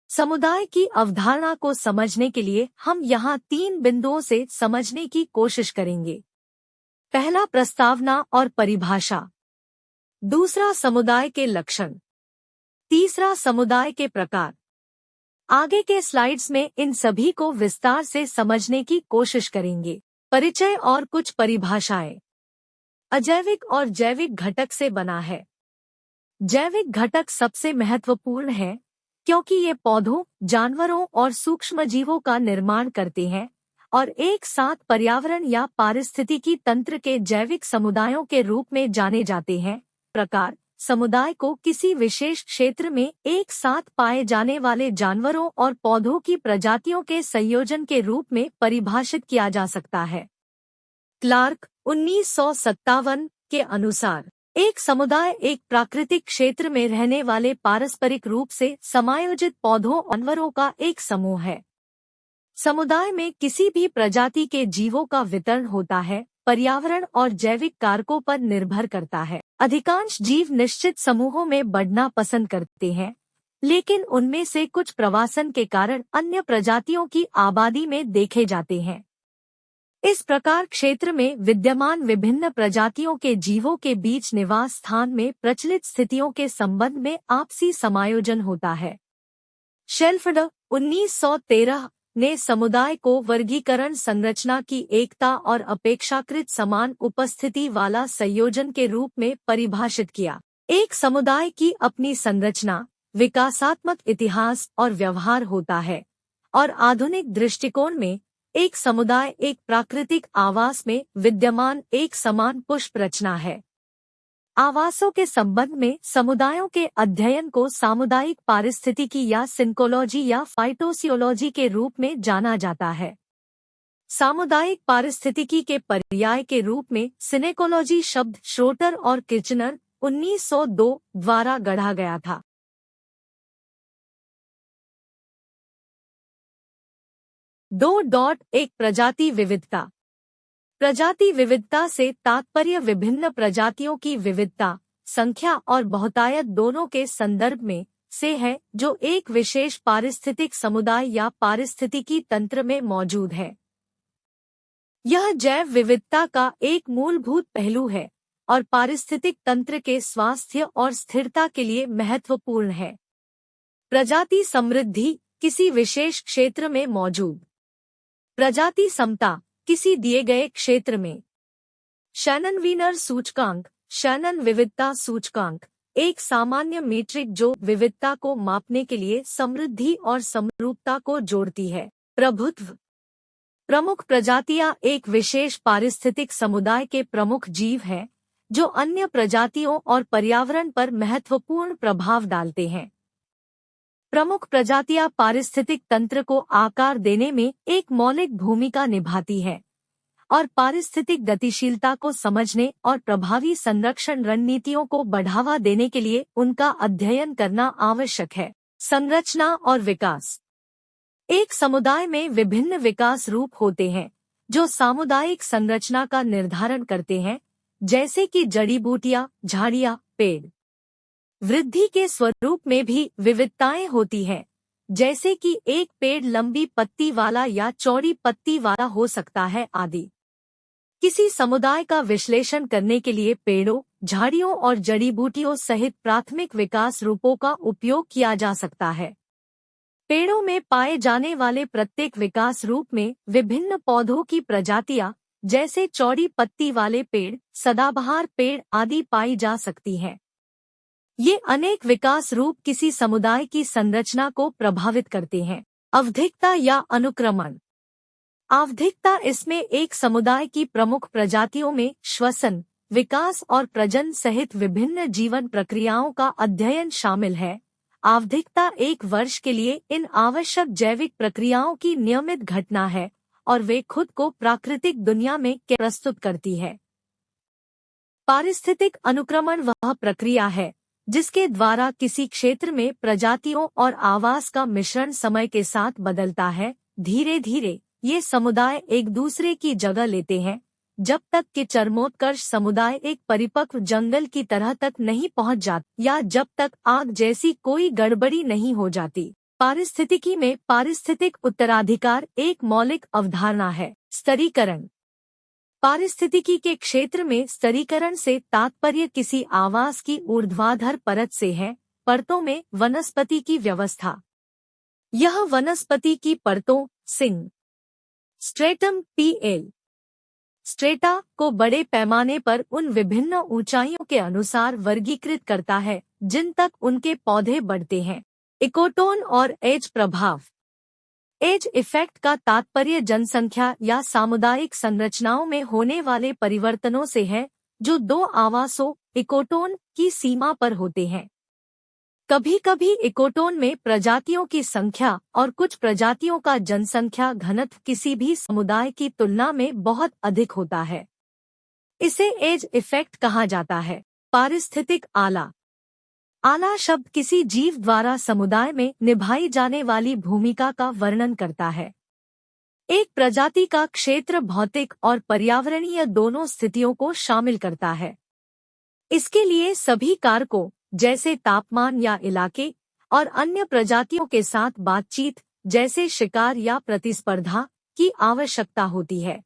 समुदाय की अवधारणा को समझने के लिए हम यहाँ 3 बिंदुओं से समझने की कोशिश करेंगे। पहला, प्रस्तावना और परिभाषा। दूसरा, समुदाय के लक्षण। तीसरा, समुदाय के प्रकार। आगे के स्लाइड्स में इन सभी को विस्तार से समझने की कोशिश करेंगे। परिचय और कुछ परिभाषाएं। अजैविक और जैविक घटक से बना है। जैविक घटक सबसे महत्वपूर्ण है क्योंकि ये पौधों, जानवरों और सूक्ष्मजीवों का निर्माण करते हैं और एक साथ पर्यावरण या पारिस्थितिकी तंत्र के जैविक समुदायों के रूप में जाने जाते हैं। प्रकार, समुदाय को किसी विशेष क्षेत्र में एक साथ पाए जाने वाले जानवरों और पौधों की प्रजातियों के संयोजन के रूप में परिभाषित किया जा सकता है। क्लार्क 1957 के अनुसार एक समुदाय एक प्राकृतिक क्षेत्र में रहने वाले पारस्परिक रूप से समायोजित पौधों और जानवरों का एक समूह है। समुदाय में किसी भी प्रजाति के जीवों का वितरण होता है, पर्यावरण और जैविक कारकों पर निर्भर करता है। अधिकांश जीव निश्चित समूहों में बढ़ना पसंद करते हैं, लेकिन उनमें से कुछ प्रवासन के कारण अन्य प्रजातियों की आबादी में देखे जाते हैं। इस प्रकार क्षेत्र में विद्यमान विभिन्न प्रजातियों के जीवों के बीच निवास स्थान में प्रचलित स्थितियों के संबंध में आपसी समायोजन होता है। शेल्फर्ड 1913 ने समुदाय को वर्गीकरण संरचना की एकता और अपेक्षाकृत समान उपस्थिति वाला संयोजन के रूप में परिभाषित किया। एक समुदाय की अपनी संरचना, विकासात्मक इतिहास और व्यवहार होता है और आधुनिक दृष्टिकोण में एक समुदाय एक प्राकृतिक आवास में विद्यमान एक समान पुष्प रचना है। आवासों के संबंध में समुदायों के अध्ययन को सामुदायिक पारिस्थितिकी या सिंकोलॉजी या फाइटोसियोलॉजी के रूप में जाना जाता है। सामुदायिक पारिस्थितिकी के पर्याय के रूप में सिनेकोलॉजी शब्द श्रोटर और किर्चनर 1902 द्वारा गढ़ा गया था। एक प्रजाति विविधता। प्रजाति विविधता से तात्पर्य विभिन्न प्रजातियों की विविधता, संख्या और बहुतायत दोनों के संदर्भ में से है जो एक विशेष पारिस्थितिक समुदाय या पारिस्थितिकी तंत्र में मौजूद है। यह जैव विविधता का एक मूलभूत पहलू है और पारिस्थितिक तंत्र के स्वास्थ्य और स्थिरता के लिए महत्वपूर्ण है। प्रजाति समृद्धि किसी विशेष क्षेत्र में मौजूद। प्रजाति समता किसी दिए गए क्षेत्र में। शैनन वीनर सूचकांक, शैनन विविधता सूचकांक, एक सामान्य मीट्रिक जो विविधता को मापने के लिए समृद्धि और समरूपता को जोड़ती है। प्रभुत्व। प्रमुख प्रजातियां एक विशेष पारिस्थितिक समुदाय के प्रमुख जीव हैं जो अन्य प्रजातियों और पर्यावरण पर महत्वपूर्ण प्रभाव डालते हैं। प्रमुख प्रजातियां पारिस्थितिक तंत्र को आकार देने में एक मौलिक भूमिका निभाती है और पारिस्थितिक गतिशीलता को समझने और प्रभावी संरक्षण रणनीतियों को बढ़ावा देने के लिए उनका अध्ययन करना आवश्यक है। संरचना और विकास। एक समुदाय में विभिन्न विकास रूप होते हैं जो सामुदायिक संरचना का निर्धारण करते हैं, जैसे कि जड़ी बूटियां, झाड़ियां, पेड़। वृद्धि के स्वरूप में भी विविधताएं होती हैं, जैसे कि एक पेड़ लंबी पत्ती वाला या चौड़ी पत्ती वाला हो सकता है आदि। किसी समुदाय का विश्लेषण करने के लिए पेड़ों, झाड़ियों और जड़ी बूटियों सहित प्राथमिक विकास रूपों का उपयोग किया जा सकता है। पेड़ों में पाए जाने वाले प्रत्येक विकास रूप में विभिन्न पौधों की प्रजातियां, जैसे चौड़ी पत्ती वाले पेड़, सदाबहार पेड़ आदि पाई जा सकती हैं। ये अनेक विकास रूप किसी समुदाय की संरचना को प्रभावित करते हैं। आवधिकता या अनुक्रमण। आवधिकता इसमें एक समुदाय की प्रमुख प्रजातियों में श्वसन, विकास और प्रजनन सहित विभिन्न जीवन प्रक्रियाओं का अध्ययन शामिल है। आवधिकता एक वर्ष के लिए इन आवश्यक जैविक प्रक्रियाओं की नियमित घटना है और वे खुद को प्राकृतिक दुनिया में प्रस्तुत करती है। पारिस्थितिक अनुक्रमण वह प्रक्रिया है जिसके द्वारा किसी क्षेत्र में प्रजातियों और आवास का मिश्रण समय के साथ बदलता है। धीरे धीरे ये समुदाय एक दूसरे की जगह लेते हैं जब तक कि चरमोत्कर्ष समुदाय एक परिपक्व जंगल की तरह तक नहीं पहुंच जाता या जब तक आग जैसी कोई गड़बड़ी नहीं हो जाती। पारिस्थितिकी में पारिस्थितिक उत्तराधिकार एक मौलिक अवधारणा है। स्तरीकरण। पारिस्थितिकी के क्षेत्र में स्तरीकरण से तात्पर्य किसी आवास की ऊर्ध्वाधर परत से है, परतों में वनस्पति की व्यवस्था। यह वनस्पति की परतों सिंग स्ट्रेटम पीएल स्ट्रेटा को बड़े पैमाने पर उन विभिन्न ऊंचाइयों के अनुसार वर्गीकृत करता है जिन तक उनके पौधे बढ़ते हैं। इकोटोन और एज प्रभाव। एज इफेक्ट का तात्पर्य जनसंख्या या सामुदायिक संरचनाओं में होने वाले परिवर्तनों से है जो दो आवासों इकोटोन की सीमा पर होते हैं। कभी कभी इकोटोन में प्रजातियों की संख्या और कुछ प्रजातियों का जनसंख्या घनत्व किसी भी समुदाय की तुलना में बहुत अधिक होता है। इसे एज इफेक्ट कहा जाता है। पारिस्थितिक आला। आला शब्द किसी जीव द्वारा समुदाय में निभाई जाने वाली भूमिका का वर्णन करता है। एक प्रजाति का क्षेत्र भौतिक और पर्यावरणीय दोनों स्थितियों को शामिल करता है। इसके लिए सभी कारकों जैसे तापमान या इलाके और अन्य प्रजातियों के साथ बातचीत जैसे शिकार या प्रतिस्पर्धा की आवश्यकता होती है।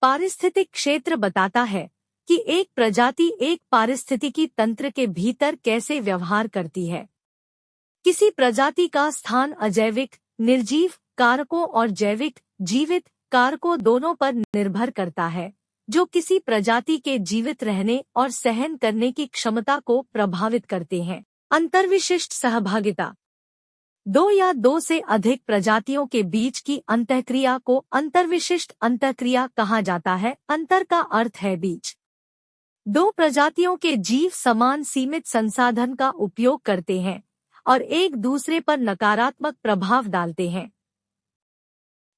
पारिस्थितिक क्षेत्र बताता है कि एक प्रजाति एक पारिस्थितिकी तंत्र के भीतर कैसे व्यवहार करती है। किसी प्रजाति का स्थान अजैविक निर्जीव कारकों और जैविक जीवित कारकों दोनों पर निर्भर करता है, जो किसी प्रजाति के जीवित रहने और सहन करने की क्षमता को प्रभावित करते हैं। अंतर्विशिष्ट सहभागिता। दो या दो से अधिक प्रजातियों के बीच की अंतःक्रिया को अंतर्विशिष्ट अंतःक्रिया कहा जाता है। अंतर का अर्थ है बीच। दो प्रजातियों के जीव समान सीमित संसाधन का उपयोग करते हैं और एक दूसरे पर नकारात्मक प्रभाव डालते हैं।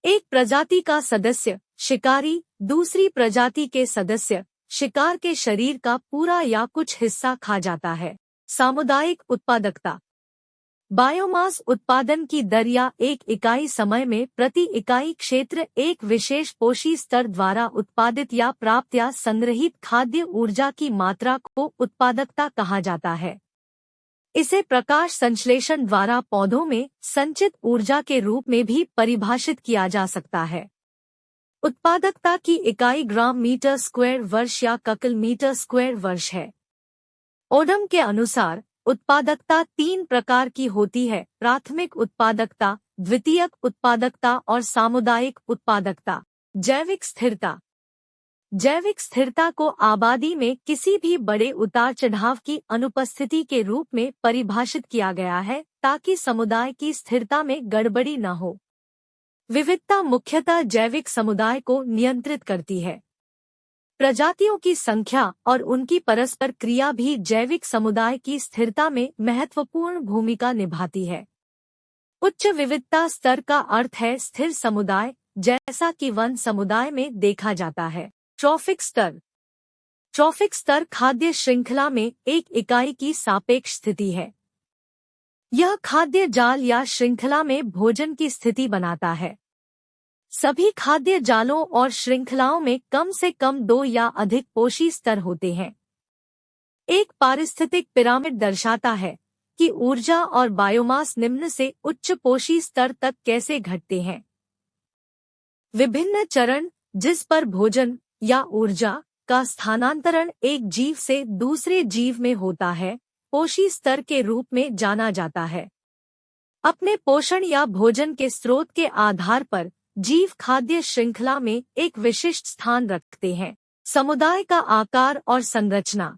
एक प्रजाति का सदस्य शिकारी दूसरी प्रजाति के सदस्य शिकार के शरीर का पूरा या कुछ हिस्सा खा जाता है। सामुदायिक उत्पादकता। बायोमास उत्पादन की दर या एक इकाई समय में प्रति इकाई क्षेत्र एक विशेष पोषी स्तर द्वारा उत्पादित या प्राप्त या संग्रहित खाद्य ऊर्जा की मात्रा को उत्पादकता कहा जाता है। इसे प्रकाश संश्लेषण द्वारा पौधों में संचित ऊर्जा के रूप में भी परिभाषित किया जा सकता है। उत्पादकता की इकाई ग्राम मीटर स्क्वायर वर्ष या ककल मीटर स्क्वायर वर्ष है। ओडम के अनुसार उत्पादकता 3 प्रकार की होती है: प्राथमिक उत्पादकता, द्वितीयक उत्पादकता और सामुदायिक उत्पादकता। जैविक स्थिरता। जैविक स्थिरता को आबादी में किसी भी बड़े उतार चढ़ाव की अनुपस्थिति के रूप में परिभाषित किया गया है ताकि समुदाय की स्थिरता में गड़बड़ी न हो। विविधता मुख्यतः जैविक समुदाय को नियंत्रित करती है। प्रजातियों की संख्या और उनकी परस्पर क्रिया भी जैविक समुदाय की स्थिरता में महत्वपूर्ण भूमिका निभाती है। उच्च विविधता स्तर का अर्थ है स्थिर समुदाय, जैसा कि वन समुदाय में देखा जाता है। ट्रॉफिक स्तर। ट्रॉफिक स्तर खाद्य श्रृंखला में एक इकाई की सापेक्ष स्थिति है। यह खाद्य जाल या श्रृंखला में भोजन की स्थिति बनाता है। सभी खाद्य जालों और श्रृंखलाओं में कम से कम 2 या अधिक पोषी स्तर होते हैं। एक पारिस्थितिक पिरामिड दर्शाता है कि ऊर्जा और बायोमास निम्न से उच्च पोषी स्तर तक कैसे घटते हैं। विभिन्न चरण जिस पर भोजन या ऊर्जा का स्थानांतरण एक जीव से दूसरे जीव में होता है, पोषी स्तर के रूप में जाना जाता है। अपने पोषण या भोजन के स्रोत के आधार पर जीव खाद्य श्रृंखला में एक विशिष्ट स्थान रखते हैं। समुदाय का आकार और संरचना।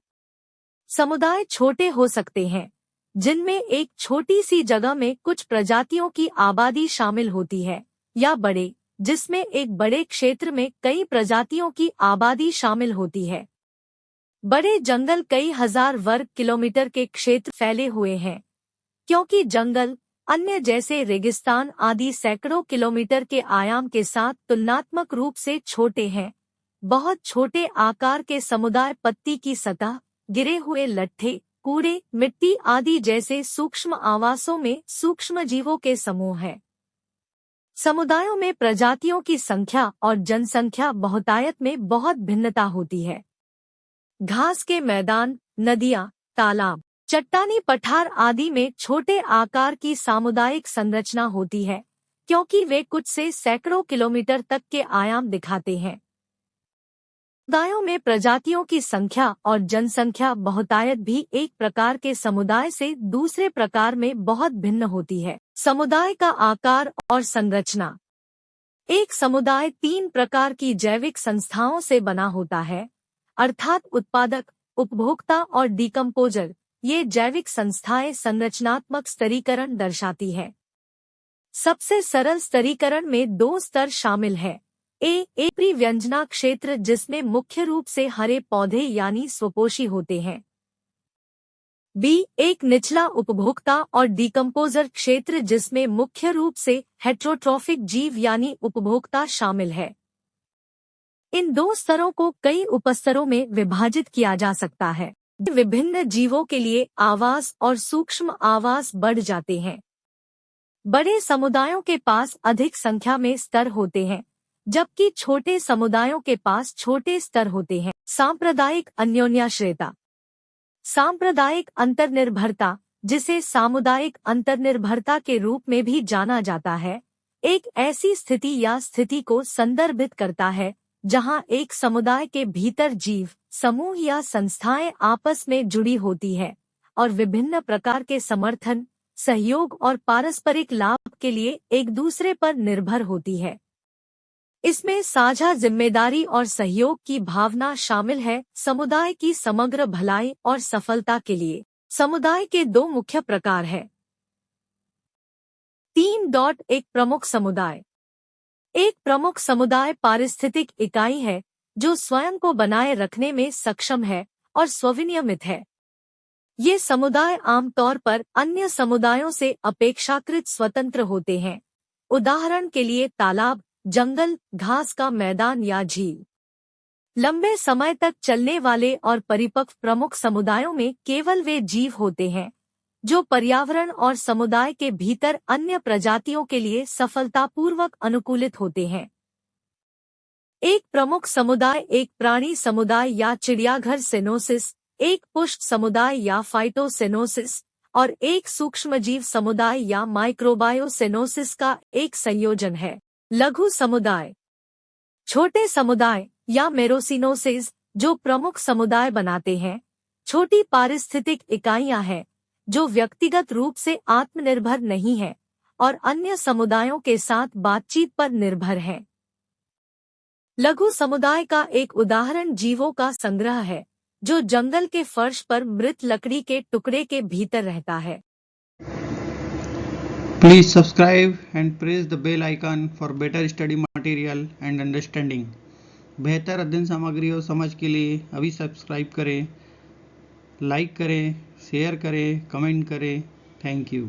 समुदाय छोटे हो सकते हैं, जिनमें एक छोटी सी जगह में कुछ प्रजातियों की आबादी शामिल होती है, या बड़े, जिसमें एक बड़े क्षेत्र में कई प्रजातियों की आबादी शामिल होती है। बड़े जंगल कई हजार वर्ग किलोमीटर के क्षेत्र फैले हुए हैं, क्योंकि जंगल अन्य जैसे रेगिस्तान आदि सैकड़ों किलोमीटर के आयाम के साथ तुलनात्मक रूप से छोटे हैं। बहुत छोटे आकार के समुदाय पत्ती की सतह, गिरे हुए लट्ठे, कूड़े, मिट्टी आदि जैसे सूक्ष्म आवासों में सूक्ष्म जीवों के समूह हैं। समुदायों में प्रजातियों की संख्या और जनसंख्या बहुतायत में बहुत भिन्नता होती है। घास के मैदान, नदियाँ, तालाब। चट्टानी पठार आदि में छोटे आकार की सामुदायिक संरचना होती है, क्योंकि वे कुछ से सैकड़ों किलोमीटर तक के आयाम दिखाते हैं। समुदायों में प्रजातियों की संख्या और जनसंख्या बहुतायत भी एक प्रकार के समुदाय से दूसरे प्रकार में बहुत भिन्न होती है। समुदाय का आकार और संरचना। एक समुदाय 3 प्रकार की जैविक संस्थाओं से बना होता है, अर्थात उत्पादक, उपभोक्ता और डिकम्पोजर। ये जैविक संस्थाएं संरचनात्मक स्तरीकरण दर्शाती है। सबसे सरल स्तरीकरण में 2 स्तर शामिल है। एक परिव्यंजना क्षेत्र जिसमें मुख्य रूप से हरे पौधे यानी स्वपोषी होते हैं। बी एक निचला उपभोक्ता और डिकम्पोजर क्षेत्र जिसमें मुख्य रूप से हेट्रोट्रॉफिक जीव यानी उपभोक्ता शामिल है। इन 2 स्तरों को कई उपस्तरों में विभाजित किया जा सकता है। विभिन्न जीवों के लिए आवास और सूक्ष्म आवास बढ़ जाते हैं। बड़े समुदायों के पास अधिक संख्या में स्तर होते हैं, जबकि छोटे समुदायों के पास छोटे स्तर होते हैं। सांप्रदायिक अन्योन्याश्रयता। सांप्रदायिक अंतर्निर्भरता, जिसे सामुदायिक अंतर्निर्भरता के रूप में भी जाना जाता है, एक ऐसी स्थिति या स्थिति को संदर्भित करता है जहां एक समुदाय के भीतर जीव, समूह या संस्थाएं आपस में जुड़ी होती है और विभिन्न प्रकार के समर्थन, सहयोग और पारस्परिक लाभ के लिए एक दूसरे पर निर्भर होती है। इसमें साझा जिम्मेदारी और सहयोग की भावना शामिल है। समुदाय की समग्र भलाई और सफलता के लिए समुदाय के 2 मुख्य प्रकार हैं। 3.1 प्रमुख समुदाय। एक प्रमुख समुदाय पारिस्थितिक इकाई है जो स्वयं को बनाए रखने में सक्षम है और स्वविनियमित है। ये समुदाय आमतौर पर अन्य समुदायों से अपेक्षाकृत स्वतंत्र होते हैं। उदाहरण के लिए तालाब, जंगल, घास का मैदान या झील। लंबे समय तक चलने वाले और परिपक्व प्रमुख समुदायों में केवल वे जीव होते हैं जो पर्यावरण और समुदाय के भीतर अन्य प्रजातियों के लिए सफलतापूर्वक अनुकूलित होते हैं। एक प्रमुख समुदाय एक प्राणी समुदाय या चिड़ियाघर सेनोसिस, एक पुष्प समुदाय या फाइटोसेनोसिस और एक सूक्ष्मजीव समुदाय या माइक्रोबायोसेनोसिस का एक संयोजन है। लघु समुदाय। छोटे समुदाय या मेरोसिनोसिस जो प्रमुख समुदाय बनाते हैं, छोटी पारिस्थितिक इकाइयां हैं जो व्यक्तिगत रूप से आत्मनिर्भर नहीं है और अन्य समुदायों के साथ बातचीत पर निर्भर हैं। लघु समुदाय का एक उदाहरण जीवों का संग्रह है जो जंगल के फर्श पर मृत लकड़ी के टुकड़े के भीतर रहता है। Please subscribe and press the bell icon for better study material and understanding. बेहतर अध्ययन सामग्री और समझ के लिए अभी सब्सक्राइब करें, लाइक करें, शेयर करें, कमेंट करें। Thank you.